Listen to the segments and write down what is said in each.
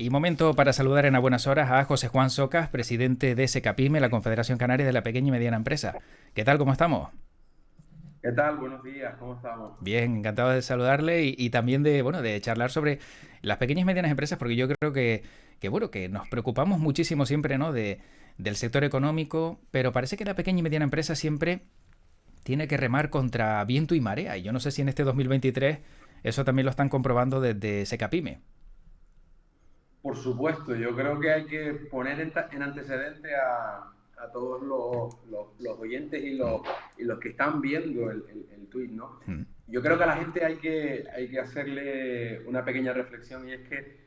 Y momento para saludar en a buenas horas a José Juan Socas, presidente de SECAPIME, la Confederación Canaria de la Pequeña y Mediana Empresa. ¿Qué tal? ¿Cómo estamos? ¿Qué tal? Buenos días, ¿cómo estamos? Bien, encantado de saludarle y también de charlar sobre las pequeñas y medianas empresas, porque yo creo que nos preocupamos muchísimo siempre, ¿no? Del sector económico, pero parece que la pequeña y mediana empresa siempre tiene que remar contra viento y marea. Y yo no sé si en este 2023 eso también lo están comprobando desde SECAPIME. Por supuesto, yo creo que hay que poner en antecedente a todos los oyentes y los que están viendo el tuit, ¿no? Mm. Yo creo que a la gente hay que hacerle una pequeña reflexión y es que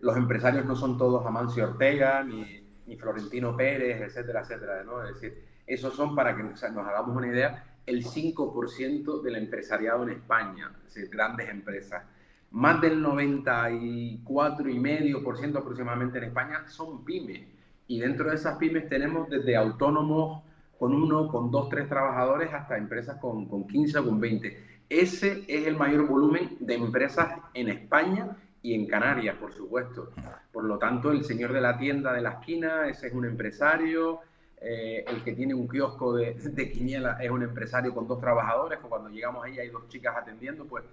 los empresarios no son todos Amancio Ortega ni Florentino Pérez, etcétera, etcétera, ¿no? Es decir, esos son, para que nos hagamos una idea, el 5% del empresariado en España, es decir, grandes empresas. Más del 94,5% aproximadamente en España son pymes. Y dentro de esas pymes tenemos desde autónomos con uno, con dos, tres trabajadores, hasta empresas con 15 o con 20. Ese es el mayor volumen de empresas en España y en Canarias, por supuesto. Por lo tanto, el señor de la tienda de la esquina, ese es un empresario. El que tiene un kiosco de quiniela es un empresario con dos trabajadores, o cuando llegamos ahí hay dos chicas atendiendo, pues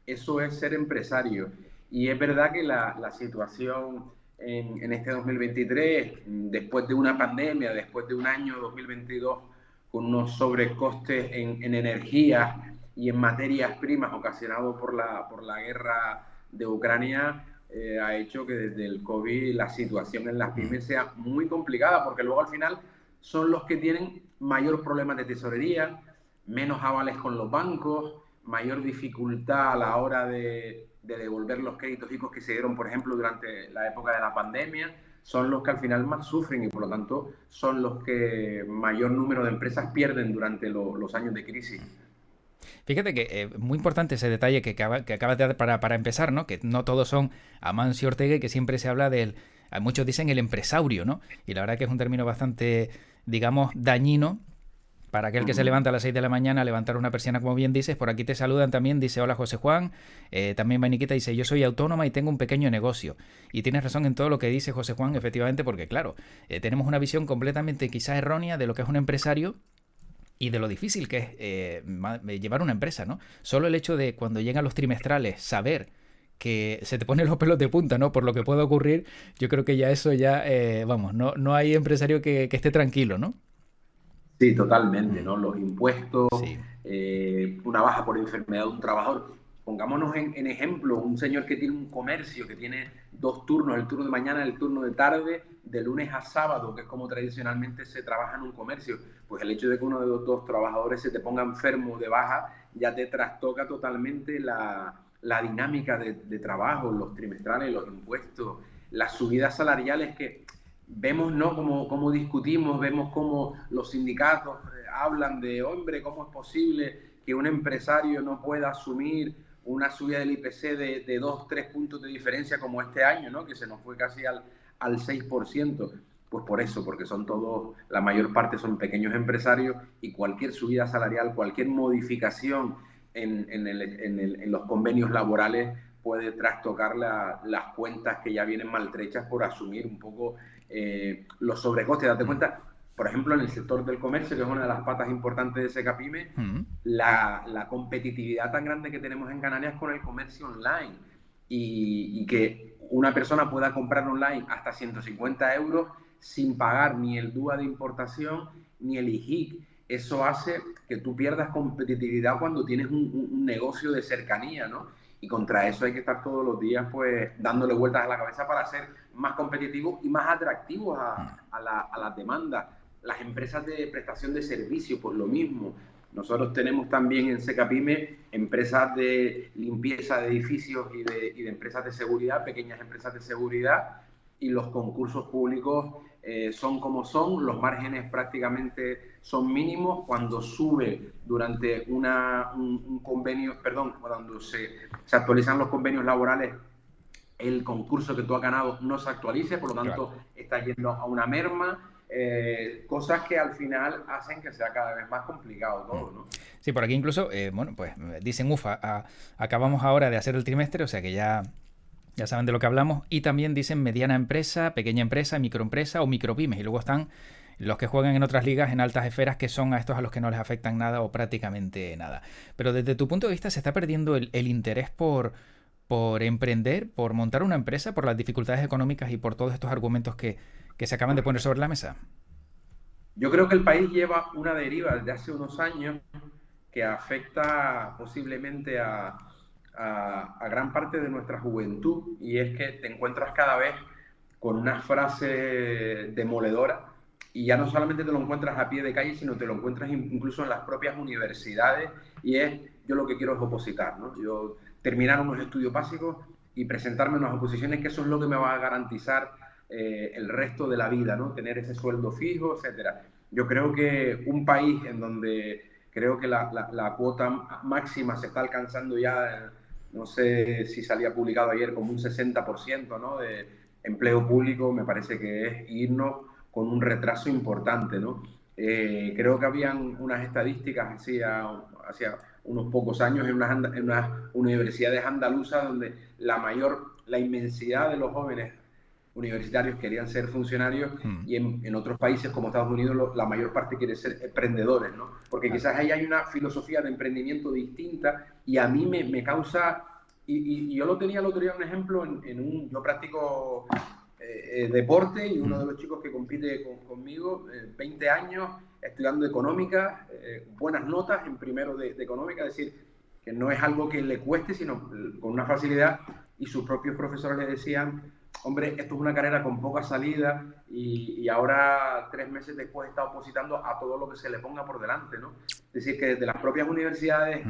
eso es ser empresario. Y es verdad que la situación en este 2023, después de una pandemia, después de un año 2022 con unos sobrecostes en energía y en materias primas ocasionados por la guerra de Ucrania, ha hecho que desde el COVID la situación en las pymes sea muy complicada, porque luego al final son los que tienen mayor problema de tesorería, menos avales con los bancos, mayor dificultad a la hora de devolver los créditos ICOs que se dieron, por ejemplo, durante la época de la pandemia, son los que al final más sufren y por lo tanto son los que mayor número de empresas pierden durante los años de crisis. Fíjate que muy importante ese detalle que acabas de dar para empezar, ¿no? Que no todos son Amancio Ortega y que siempre se habla del... Muchos dicen el empresaurio, ¿no? Y la verdad que es un término bastante, digamos, dañino para aquel que se levanta a las 6 de la mañana a levantar una persiana, como bien dices. Por aquí te saludan también, dice hola José Juan. También Maniquita dice yo soy autónoma y tengo un pequeño negocio. Y tienes razón en todo lo que dice José Juan, efectivamente, porque claro, tenemos una visión completamente quizás errónea de lo que es un empresario y de lo difícil que es llevar una empresa, ¿no? Solo el hecho de cuando llegan los trimestrales saber que se te ponen los pelos de punta, ¿no? Por lo que puede ocurrir, yo creo que ya eso ya, vamos, no hay empresario que esté tranquilo, ¿no? Sí, totalmente, Mm, ¿no? Los impuestos, sí. una baja por enfermedad de un trabajador. Pongámonos en ejemplo, un señor que tiene un comercio, que tiene dos turnos, el turno de mañana y el turno de tarde, de lunes a sábado, que es como tradicionalmente se trabaja en un comercio. Pues el hecho de que uno de los dos trabajadores se te ponga enfermo de baja, ya te trastoca totalmente la dinámica de trabajo, los trimestrales, los impuestos, las subidas salariales que vemos, ¿no? Cómo discutimos, vemos cómo los sindicatos hablan de, hombre, ¿cómo es posible que un empresario no pueda asumir una subida del IPC de 2, 3 puntos de diferencia como este año, ¿no? Que se nos fue casi al 6%? Pues por eso, porque son todos, la mayor parte son pequeños empresarios y cualquier subida salarial, cualquier modificación en los convenios laborales puede trastocar las cuentas que ya vienen maltrechas por asumir un poco los sobrecostes. Date Mm, cuenta, por ejemplo, en el sector del comercio, que es una de las patas importantes de SECAPIME, mm, la competitividad tan grande que tenemos en Canarias con el comercio online y que una persona pueda comprar online hasta 150 euros sin pagar ni el DUA de importación ni el IJIC. Eso hace que tú pierdas competitividad cuando tienes un negocio de cercanía, ¿no? Y contra eso hay que estar todos los días pues dándole vueltas a la cabeza para ser más competitivos y más atractivos a las demandas. Las empresas de prestación de servicios, pues lo mismo. Nosotros tenemos también en SECAPIME empresas de limpieza de edificios y de empresas de seguridad, pequeñas empresas de seguridad, y los concursos públicos son como son, los márgenes prácticamente son mínimos. Cuando sube durante un convenio, perdón, cuando se actualizan los convenios laborales, el concurso que tú has ganado no se actualice, por lo claro. tanto está yendo a una merma, cosas que al final hacen que sea cada vez más complicado Mm. todo, ¿no? Sí, por aquí incluso, bueno, pues dicen, ufa, acabamos ahora de hacer el trimestre, o sea que ya Ya saben de lo que hablamos. Y también dicen mediana empresa, pequeña empresa, microempresa o micropymes. Y luego están los que juegan en otras ligas en altas esferas, que son a estos a los que no les afectan nada o prácticamente nada. Pero desde tu punto de vista, ¿se está perdiendo el interés por emprender, por montar una empresa, por las dificultades económicas y por todos estos argumentos que se acaban de poner sobre la mesa? Yo creo que el país lleva una deriva desde hace unos años que afecta posiblemente a gran parte de nuestra juventud, y es que te encuentras cada vez con una frase demoledora, y ya no solamente te lo encuentras a pie de calle, sino te lo encuentras incluso en las propias universidades, y es: yo lo que quiero es opositar, ¿no? Yo terminar unos estudios básicos y presentarme en unas oposiciones, que eso es lo que me va a garantizar el resto de la vida, ¿no? Tener ese sueldo fijo, etcétera. Yo creo que un país en donde creo que la cuota máxima se está alcanzando ya, no sé si salía publicado ayer, como un 60%, ¿no?, de empleo público, me parece que es irnos con un retraso importante, ¿no? Creo que habían unas estadísticas hacia unos pocos años en unas universidades andaluzas donde la inmensidad de los jóvenes universitarios querían ser funcionarios, y en otros países como Estados Unidos la mayor parte quiere ser emprendedores, ¿no? Porque quizás ahí hay una filosofía de emprendimiento distinta, y a mí me causa, y yo lo tenía el otro día un ejemplo yo practico deporte, y uno de los chicos que compite conmigo, 20 años estudiando económica, buenas notas en primero de económica, es decir, que no es algo que le cueste, sino con una facilidad, y sus propios profesores le decían: hombre, esto es una carrera con poca salida, y ahora 3 meses después está opositando a todo lo que se le ponga por delante, ¿no? Es decir, que desde las propias universidades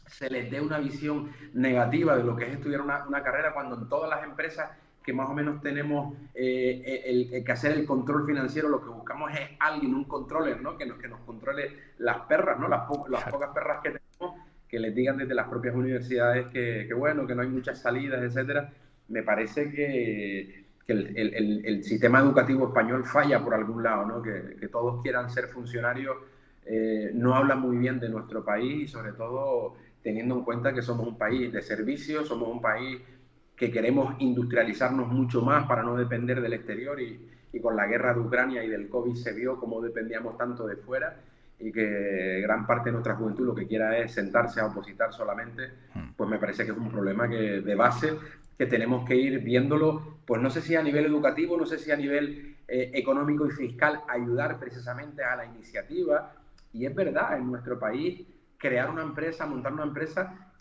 se les dé una visión negativa de lo que es estudiar una carrera, cuando en todas las empresas que más o menos tenemos el que hacer el control financiero, lo que buscamos es alguien, un controller, ¿no?, que nos controle las perras, ¿no?, las pocas perras que tenemos, que les digan desde las propias universidades que bueno, que no hay muchas salidas, etcétera. Me parece que el sistema educativo español falla por algún lado, ¿no? Que todos quieran ser funcionarios, no habla muy bien de nuestro país, y sobre todo teniendo en cuenta que somos un país de servicios, somos un país que queremos industrializarnos mucho más para no depender del exterior, y con la guerra de Ucrania y del COVID se vio cómo dependíamos tanto de fuera, y que gran parte de nuestra juventud lo que quiera es sentarse a opositar solamente. Pues me parece que es un problema que de base que tenemos que ir viéndolo, pues no sé si a nivel educativo, no sé si a nivel económico y fiscal, ayudar precisamente a la iniciativa. Y es verdad, en nuestro país crear una empresa, montar una empresa,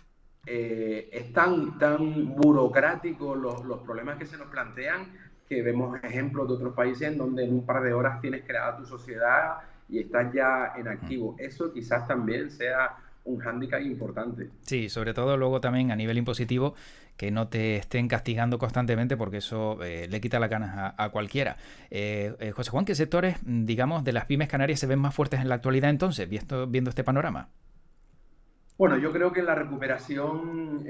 es tan burocrático los problemas que se nos plantean, que vemos ejemplos de otros países en donde en un par de horas tienes creada tu sociedad y estás ya en activo. Eso quizás también sea un hándicap importante. Sí, sobre todo luego también a nivel impositivo, que no te estén castigando constantemente, porque eso le quita las ganas a cualquiera. José Juan, ¿qué sectores, digamos, de las pymes canarias se ven más fuertes en la actualidad entonces, viendo este panorama? Bueno, yo creo que la recuperación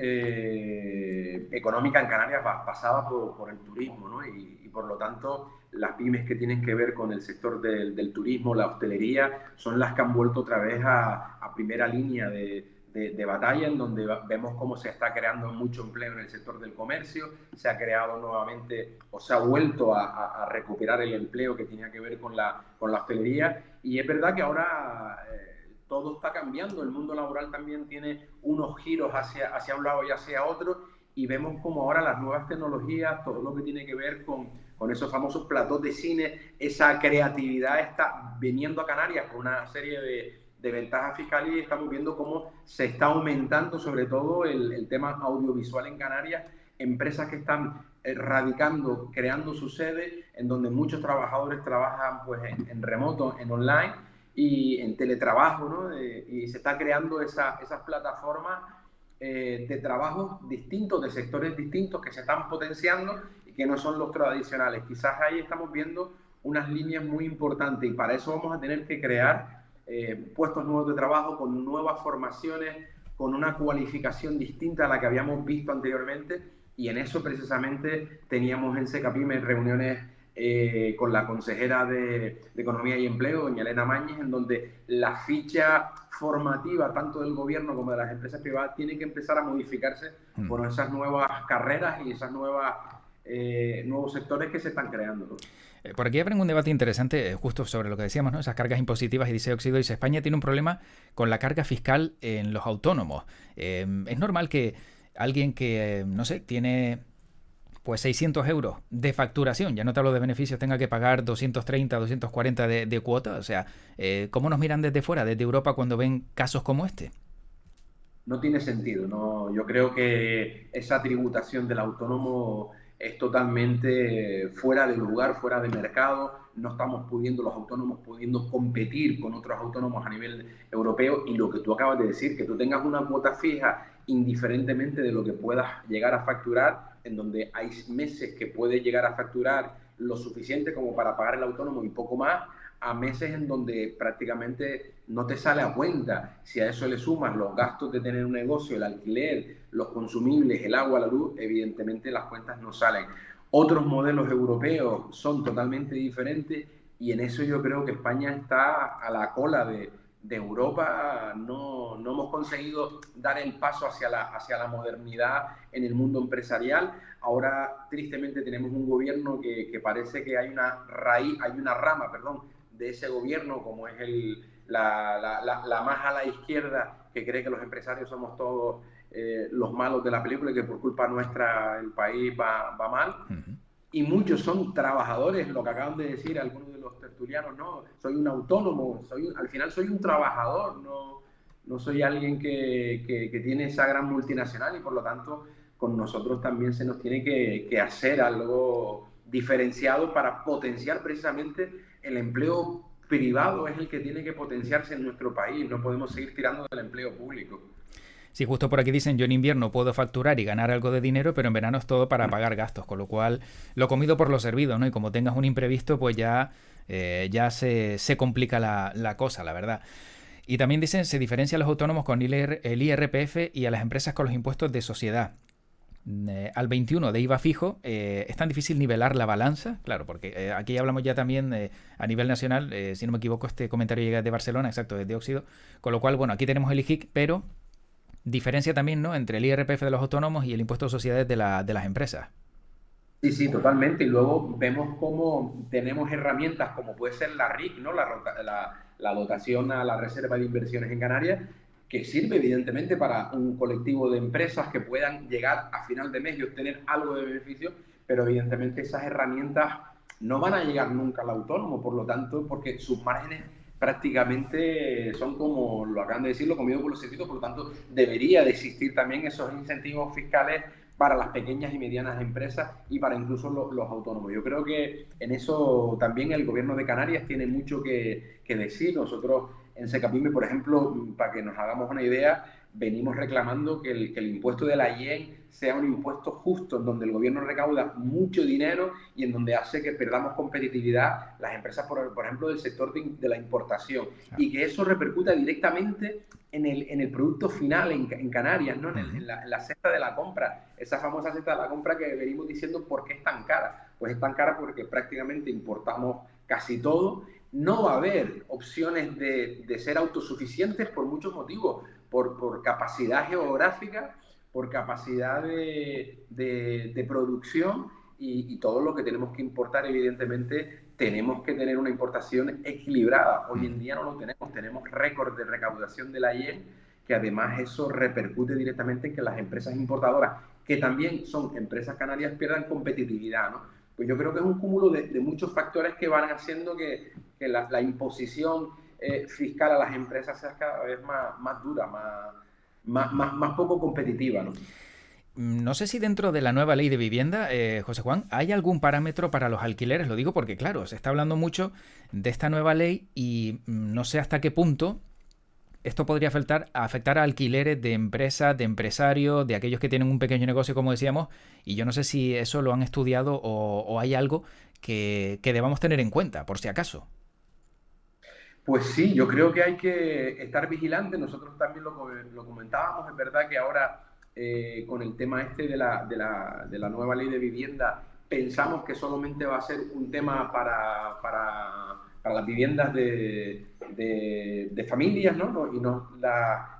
económica en Canarias pasaba por el turismo, ¿no? Y por lo tanto, las pymes que tienen que ver con el sector del turismo, la hostelería, son las que han vuelto otra vez a primera línea de batalla, en donde vemos cómo se está creando mucho empleo en el sector del comercio, se ha creado nuevamente, o se ha vuelto a recuperar el empleo que tenía que ver con la hostelería. Y es verdad que ahora todo está cambiando, el mundo laboral también tiene unos giros hacia un lado y hacia otro, y vemos como ahora las nuevas tecnologías, todo lo que tiene que ver con esos famosos platós de cine, esa creatividad está viniendo a Canarias con una serie de ventajas fiscales, y estamos viendo cómo se está aumentando sobre todo el tema audiovisual en Canarias, empresas que están radicando, creando su sede, en donde muchos trabajadores trabajan pues en remoto, en online y en teletrabajo, ¿no? Y se está creando esas plataformas de trabajos distintos, de sectores distintos, que se están potenciando y que no son los tradicionales. Quizás ahí estamos viendo unas líneas muy importantes, y para eso vamos a tener que crear puestos nuevos de trabajo, con nuevas formaciones, con una cualificación distinta a la que habíamos visto anteriormente, y en eso precisamente teníamos en Secapime reuniones con la consejera de Economía y Empleo, doña Elena Mañez, en donde la ficha formativa tanto del gobierno como de las empresas privadas tiene que empezar a modificarse por esas nuevas carreras y esas nuevos sectores que se están creando, ¿no? Por aquí abren un debate interesante justo sobre lo que decíamos, ¿no? Esas cargas impositivas y dice Óxido. Dice, España tiene un problema con la carga fiscal en los autónomos. Es normal que alguien que, no sé, tiene pues 600 euros de facturación, ya no te hablo de beneficios, tenga que pagar 230, 240 de cuota. O sea, ¿cómo nos miran desde fuera, desde Europa, cuando ven casos como este? No tiene sentido, ¿no? Yo creo que esa tributación del autónomo es totalmente fuera de lugar, fuera de mercado. No estamos pudiendo, los autónomos pudiendo competir con otros autónomos a nivel europeo. Y lo que tú acabas de decir, que tú tengas una cuota fija indiferentemente de lo que puedas llegar a facturar, en donde hay meses que puedes llegar a facturar lo suficiente como para pagar el autónomo y poco más, a meses en donde prácticamente no te sale a cuenta. Si a eso le sumas los gastos de tener un negocio, el alquiler, los consumibles, el agua, la luz, evidentemente las cuentas no salen. Otros modelos europeos son totalmente diferentes y en eso yo creo que España está a la cola de Europa. No hemos conseguido dar el paso hacia la modernidad en el mundo empresarial. Ahora, tristemente, tenemos un gobierno que parece que hay una rama, de ese gobierno, como es la más a la izquierda, que cree que los empresarios somos todos los malos de la película y que por culpa nuestra el país va mal. Y muchos son trabajadores, lo que acaban de decir algunos de los tertulianos, no, soy un autónomo, al final soy un trabajador, no soy alguien que tiene esa gran multinacional, y por lo tanto con nosotros también se nos tiene que hacer algo diferenciado para potenciar precisamente el empleo privado. Es el que tiene que potenciarse en nuestro país, no podemos seguir tirando del empleo público. Sí, justo por aquí dicen, yo en invierno puedo facturar y ganar algo de dinero, pero en verano es todo para pagar gastos, con lo cual lo comido por lo servido, ¿no? Y como tengas un imprevisto, pues ya se complica la cosa, la verdad. Y también dicen, se diferencia a los autónomos con el IRPF y a las empresas con los impuestos de sociedad. Al 21 de IVA fijo, es tan difícil nivelar la balanza, claro, porque aquí hablamos ya también a nivel nacional, si no me equivoco, este comentario llega de Barcelona, exacto, desde Óxido, con lo cual, bueno, aquí tenemos el IGIC, pero diferencia también, ¿no?, entre el IRPF de los autónomos y el impuesto de sociedades de las empresas. Sí, sí, totalmente. Y luego vemos cómo tenemos herramientas como puede ser la RIC, ¿no? La dotación a la Reserva de Inversiones en Canarias, que sirve evidentemente para un colectivo de empresas que puedan llegar a final de mes y obtener algo de beneficio, pero evidentemente esas herramientas no van a llegar nunca al autónomo, por lo tanto, porque sus márgenes prácticamente son, como lo acaban de decir, lo comido por los servicios. Por lo tanto debería de existir también esos incentivos fiscales para las pequeñas y medianas empresas y para incluso los autónomos. Yo creo que en eso también el gobierno de Canarias tiene mucho que decir. Nosotros en Secapime, por ejemplo, para que nos hagamos una idea, venimos reclamando que el impuesto de la IEN sea un impuesto justo, en donde el gobierno recauda mucho dinero y en donde hace que perdamos competitividad las empresas, por ejemplo, del sector de la importación, y que eso repercuta directamente en el producto final en Canarias, ¿no? En la cesta de la compra, esa famosa cesta de la compra que venimos diciendo. ¿Por qué es tan cara? Pues es tan cara porque prácticamente importamos casi todo. No va a haber opciones de ser autosuficientes por muchos motivos, por capacidad geográfica, por capacidad de producción, y todo lo que tenemos que importar, evidentemente, tenemos que tener una importación equilibrada. Hoy en día no lo tenemos récord de recaudación de la IEN, que además eso repercute directamente en que las empresas importadoras, que también son empresas canarias, pierdan competitividad, ¿no? Pues yo creo que es un cúmulo de muchos factores que van haciendo que la imposición fiscal a las empresas sea cada vez más dura, más poco competitiva, ¿no? No sé si dentro de la nueva ley de vivienda, José Juan, hay algún parámetro para los alquileres. Lo digo porque, claro, se está hablando mucho de esta nueva ley y no sé hasta qué punto esto podría afectar a alquileres de empresas, de empresarios, de aquellos que tienen un pequeño negocio, como decíamos, y yo no sé si eso lo han estudiado o hay algo que debamos tener en cuenta, por si acaso. Pues sí, yo creo que hay que estar vigilantes. Nosotros también lo comentábamos. Es verdad que ahora, con el tema este de la nueva ley de vivienda, pensamos que solamente va a ser un tema para las viviendas de familias, ¿no? Y no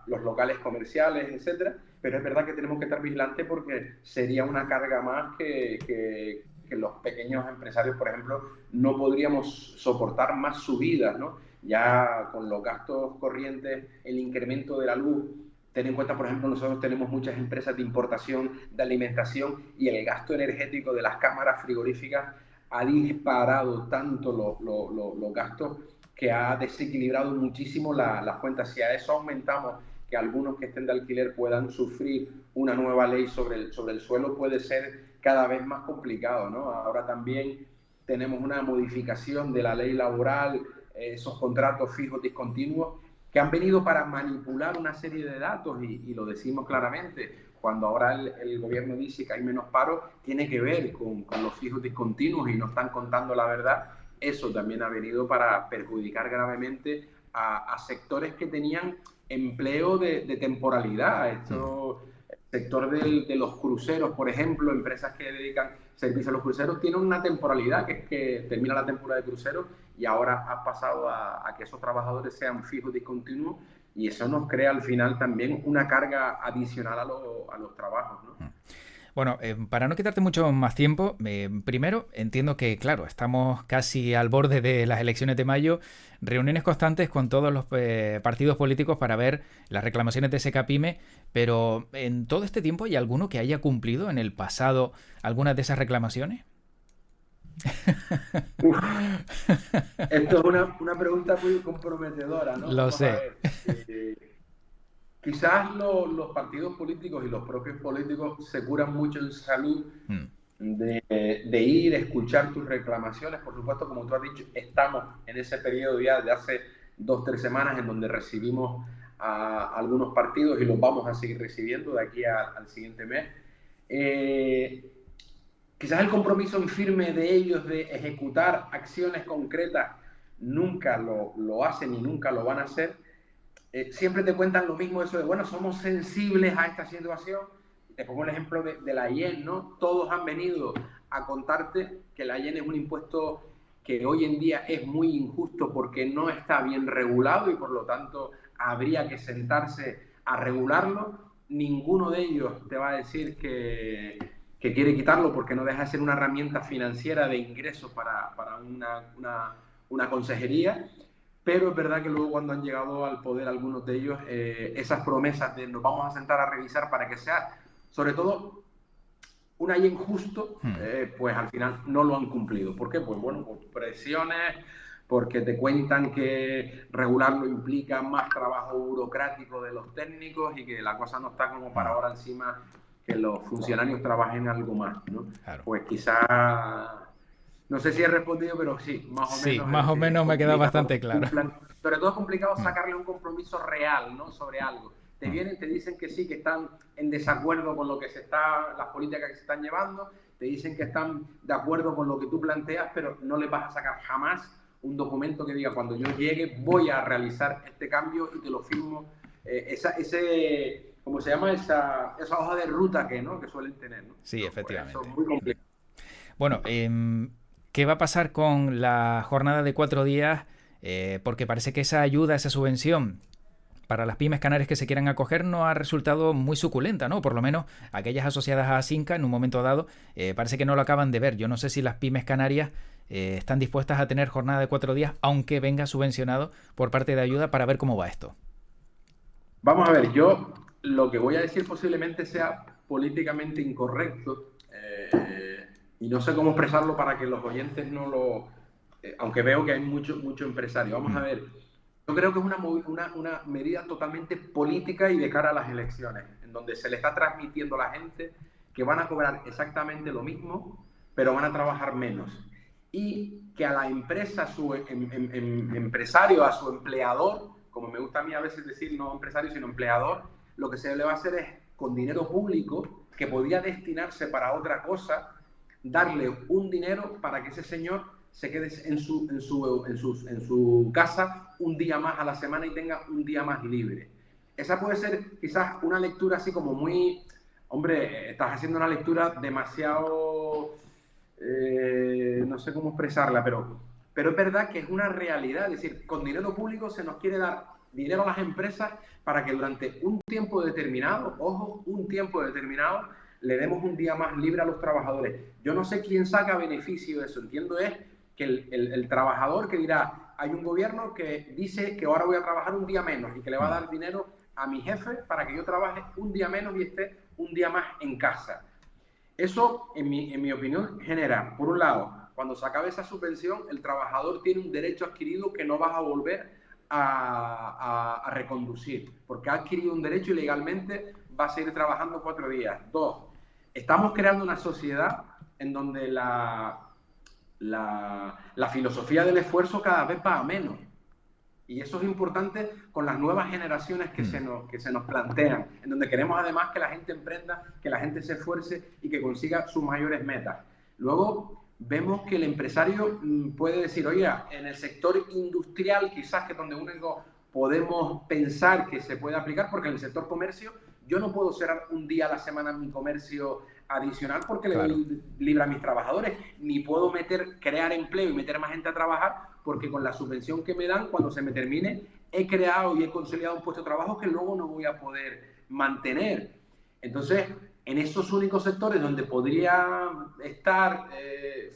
los locales comerciales, etcétera. Pero es verdad que tenemos que estar vigilantes porque sería una carga más que los pequeños empresarios, por ejemplo, no podríamos soportar más subidas, ¿no? Ya con los gastos corrientes, el incremento de la luz. Ten en cuenta, por ejemplo, nosotros tenemos muchas empresas de importación, de alimentación, y el gasto energético de las cámaras frigoríficas ha disparado tanto los gastos que ha desequilibrado muchísimo las cuentas. Si a eso aumentamos que algunos que estén de alquiler puedan sufrir una nueva ley sobre el suelo, puede ser cada vez más complicado, ¿no? Ahora también tenemos una modificación de la ley laboral, esos contratos fijos discontinuos, que han venido para manipular una serie de datos, y lo decimos claramente. Cuando ahora el gobierno dice que hay menos paro, tiene que ver con los fijos discontinuos y no están contando la verdad. Eso también ha venido para perjudicar gravemente a sectores que tenían empleo de temporalidad. Esto, el sector de los cruceros, por ejemplo, empresas que dedican servicio a los cruceros, tienen una temporalidad, que es que termina la temporada de cruceros y ahora ha pasado a que esos trabajadores sean fijos discontinuos, y eso nos crea al final también una carga adicional a los trabajos, ¿no? Bueno, para no quitarte mucho más tiempo, primero entiendo que, claro, estamos casi al borde de las elecciones de mayo, reuniones constantes con todos los partidos políticos para ver las reclamaciones de SECAPYME, pero ¿en todo este tiempo hay alguno que haya cumplido en el pasado algunas de esas reclamaciones? Uf, esto es una pregunta muy comprometedora, ¿no? Lo Vamos a sé. ver. Quizás los partidos políticos y los propios políticos se curan mucho en salud de ir a escuchar tus reclamaciones. Por supuesto, como tú has dicho, estamos en ese periodo ya de hace 2-3 semanas en donde recibimos a algunos partidos y los vamos a seguir recibiendo de aquí al siguiente mes. Quizás el compromiso firme de ellos de ejecutar acciones concretas nunca lo hacen y nunca lo van a hacer. Siempre te cuentan lo mismo, eso de, bueno, somos sensibles a esta situación. Te pongo el ejemplo de la IEN, ¿no? Todos han venido a contarte que la IEN es un impuesto que hoy en día es muy injusto porque no está bien regulado y por lo tanto habría que sentarse a regularlo. Ninguno de ellos te va a decir que quiere quitarlo porque no deja de ser una herramienta financiera de ingresos para una consejería. Pero es verdad que luego, cuando han llegado al poder algunos de ellos, esas promesas de nos vamos a sentar a revisar para que sea, sobre todo, un ahí injusto, pues al final no lo han cumplido. ¿Por qué? Pues bueno, por presiones, porque te cuentan que regularlo implica más trabajo burocrático de los técnicos y que la cosa no está como para ahora encima que los funcionarios trabajen algo más, ¿no? Claro. Pues quizás... No sé si he respondido, pero sí, más o menos. Sí, más o menos me queda bastante claro. Sobre todo es complicado sacarle un compromiso real, ¿no? Sobre algo. Te vienen, te dicen que sí, que están en desacuerdo con lo que las políticas que se están llevando, te dicen que están de acuerdo con lo que tú planteas, pero no les vas a sacar jamás un documento que diga, cuando yo llegue voy a realizar este cambio y te lo firmo. ¿Cómo se llama? Esa hoja de ruta que suelen tener, ¿no? Sí, efectivamente. Eso es muy complicado. Bueno, ¿qué va a pasar con la jornada de 4 días? Porque parece que esa ayuda, esa subvención para las pymes canarias que se quieran acoger no ha resultado muy suculenta, ¿no? Por lo menos aquellas asociadas a Asinca en un momento dado parece que no lo acaban de ver. Yo no sé si las pymes canarias están dispuestas a tener jornada de 4 días, aunque venga subvencionado por parte de ayuda, para ver cómo va esto. Vamos a ver, yo lo que voy a decir posiblemente sea políticamente incorrecto, y no sé cómo expresarlo para que los oyentes no lo... aunque veo que hay mucho empresario. Vamos a ver, yo creo que es una medida totalmente política y de cara a las elecciones, en donde se le está transmitiendo a la gente que van a cobrar exactamente lo mismo, pero van a trabajar menos. Y que a la empresa, a su empresario, a su empleador, como me gusta a mí a veces decir, no empresario, sino empleador, lo que se le va a hacer es, con dinero público, que podría destinarse para otra cosa, darle un dinero para que ese señor se quede en su casa un día más a la semana y tenga un día más libre. Esa puede ser quizás una lectura así como muy... Hombre, estás haciendo una lectura demasiado no sé cómo expresarla, pero es verdad que es una realidad. Es decir, con dinero público se nos quiere dar dinero a las empresas para que durante un tiempo determinado, ojo, un tiempo determinado, le demos un día más libre a los trabajadores. Yo no sé quién saca beneficio de eso. Entiendo es que el trabajador que dirá, hay un gobierno que dice que ahora voy a trabajar un día menos y que le va a dar dinero a mi jefe para que yo trabaje un día menos y esté un día más en casa. Eso, en mi opinión, genera, por un lado, cuando se acabe esa subvención, el trabajador tiene un derecho adquirido que no vas a volver a reconducir, porque ha adquirido un derecho y legalmente va a seguir trabajando 4 días. 2, estamos creando una sociedad en donde la filosofía del esfuerzo cada vez va a menos. Y eso es importante con las nuevas generaciones que se nos plantean, en donde queremos además que la gente emprenda, que la gente se esfuerce y que consiga sus mayores metas. Luego vemos que el empresario puede decir, oye, en el sector industrial quizás que es donde único podemos pensar que se puede aplicar, porque en el sector comercio yo no puedo cerrar un día a la semana mi comercio adicional porque le doy libre a mis trabajadores, ni puedo crear empleo y meter más gente a trabajar porque con la subvención que me dan, cuando se me termine, he creado y he consolidado un puesto de trabajo que luego no voy a poder mantener. Entonces, en esos únicos sectores donde podría estar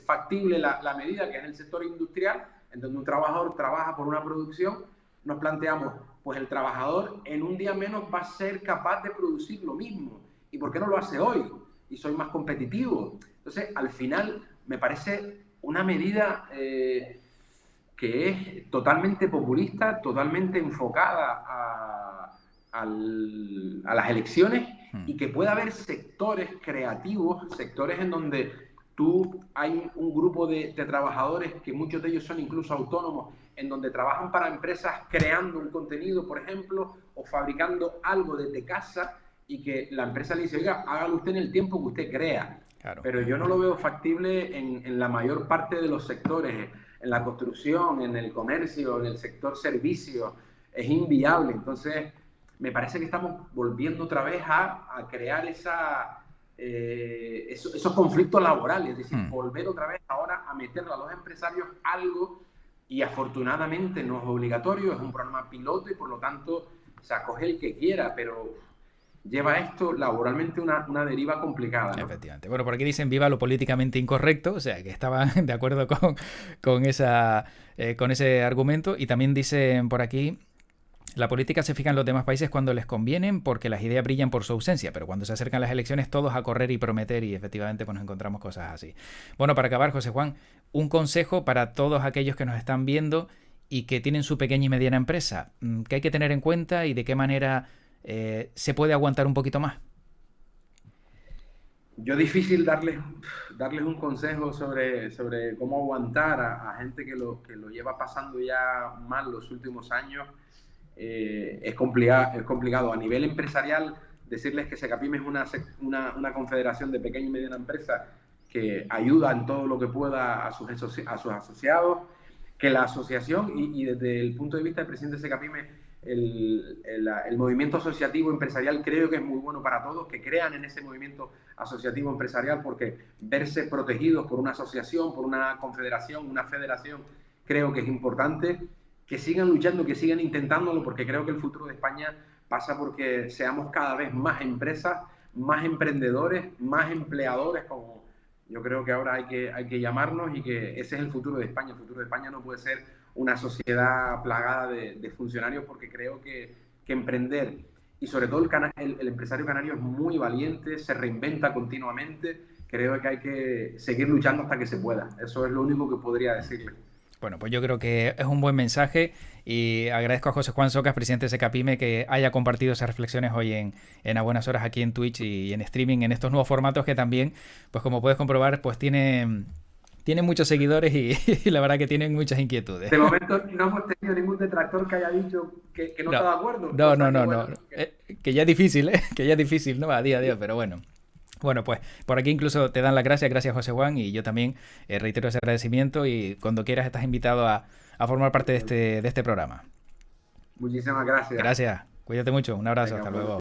factible la medida, que es en el sector industrial, en donde un trabajador trabaja por una producción, nos planteamos, pues el trabajador en un día menos va a ser capaz de producir lo mismo. ¿Y por qué no lo hace hoy? Y soy más competitivo. Entonces, al final, me parece una medida que es totalmente populista, totalmente enfocada a las elecciones y que puede haber sectores creativos, sectores en donde hay un grupo de trabajadores que muchos de ellos son incluso autónomos, en donde trabajan para empresas creando un contenido, por ejemplo, o fabricando algo desde casa y que la empresa le dice, oiga, hágalo usted en el tiempo que usted crea. Claro. Pero yo no lo veo factible en la mayor parte de los sectores, en la construcción, en el comercio, en el sector servicio, es inviable. Entonces, me parece que estamos volviendo otra vez a crear esos conflictos laborales, es decir, volver otra vez ahora a meterle a los empresarios algo, y afortunadamente no es obligatorio, es un programa piloto y por lo tanto se acoge el que quiera, pero lleva esto laboralmente una deriva complicada, ¿no? Efectivamente. Bueno, por aquí dicen viva lo políticamente incorrecto, o sea que estaban de acuerdo con ese argumento, y también dicen por aquí, la política se fija en los demás países cuando les convienen porque las ideas brillan por su ausencia, pero cuando se acercan las elecciones todos a correr y prometer, y efectivamente pues nos encontramos cosas así. Bueno, para acabar, José Juan, un consejo para todos aquellos que nos están viendo y que tienen su pequeña y mediana empresa, ¿qué hay que tener en cuenta y de qué manera se puede aguantar un poquito más? Yo difícil darles un consejo sobre cómo aguantar a gente que lo lleva pasando ya mal los últimos años. Es complicado. A nivel empresarial, decirles que Secapime es una confederación de pequeña y mediana empresa que ayuda en todo lo que pueda a sus asociados, que la asociación, y desde el punto de vista del presidente de Secapime, el movimiento asociativo empresarial creo que es muy bueno para todos, que crean en ese movimiento asociativo empresarial, porque verse protegidos por una asociación, por una confederación, una federación, creo que es importante. Que sigan luchando, que sigan intentándolo, porque creo que el futuro de España pasa porque seamos cada vez más empresas, más emprendedores, más empleadores, como yo creo que ahora hay que llamarnos, y que ese es el futuro de España. El futuro de España no puede ser una sociedad plagada de funcionarios, porque creo que emprender, y sobre todo el empresario canario es muy valiente, se reinventa continuamente. Creo que hay que seguir luchando hasta que se pueda. Eso es lo único que podría decirle. Bueno, pues yo creo que es un buen mensaje, y agradezco a José Juan Socas, presidente de Secapime, que haya compartido esas reflexiones hoy en A Buenas Horas aquí en Twitch y en streaming, en estos nuevos formatos que también, pues como puedes comprobar, pues tienen muchos seguidores y la verdad que tienen muchas inquietudes. De momento no hemos tenido ningún detractor que haya dicho que no está de acuerdo. No. Que ya es difícil, que ya es difícil, ¿no? A día, pero bueno. Bueno, pues por aquí incluso te dan las gracias José Juan, y yo también reitero ese agradecimiento, y cuando quieras estás invitado a formar parte de este programa. Muchísimas gracias. Gracias, cuídate mucho, un abrazo, hasta luego.